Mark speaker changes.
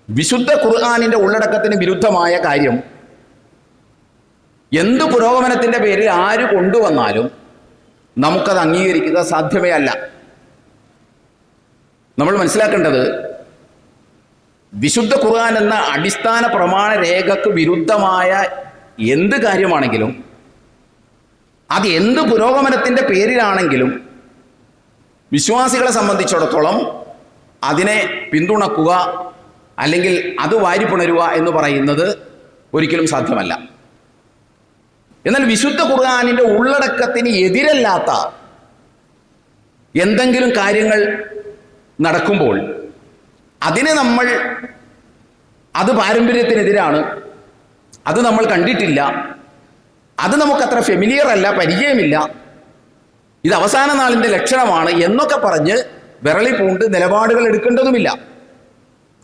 Speaker 1: വിശുദ്ധ ഖുർആനിന്റെ ഉള്ളടക്കത്തിന് വിരുദ്ധമായ കാര്യം എന്ത് പുരോഗമനത്തിന്റെ പേരിൽ ആര് കൊണ്ടുവന്നാലും നമുക്കത് അംഗീകരിക്കുക സാധ്യമേ അല്ല. നമ്മൾ മനസ്സിലാക്കേണ്ടത്, വിശുദ്ധ ഖുർആൻ എന്ന അടിസ്ഥാന പ്രമാണ രേഖക്ക് വിരുദ്ധമായ എന്ത് കാര്യമാണെങ്കിലും അത് എന്ത് പുരോഗമനത്തിന്റെ പേരിലാണെങ്കിലും വിശ്വാസികളെ സംബന്ധിച്ചിടത്തോളം അതിനെ പിന്തുണക്കുക അല്ലെങ്കിൽ അത് വാരിപ്പുണരുക എന്ന് പറയുന്നത് ഒരിക്കലും സാധ്യമല്ല. എന്നാൽ വിശുദ്ധ ഖുർആനിന്റെ ഉള്ളടക്കത്തിന് എതിരല്ലാത്ത എന്തെങ്കിലും കാര്യങ്ങൾ നടക്കുമ്പോൾ അതിനെ നമ്മൾ അത് പാരമ്പര്യത്തിനെതിരാണ്, അത് നമ്മൾ കണ്ടിട്ടില്ല, അത് നമുക്കത്ര ഫെമിലിയർ അല്ല, പരിചയമില്ല, ഇത് അവസാന നാളിൻ്റെ ലക്ഷണമാണ് എന്നൊക്കെ പറഞ്ഞ് വിരളി പൂണ്ട് നിലപാടുകൾ എടുക്കേണ്ടതുമില്ല.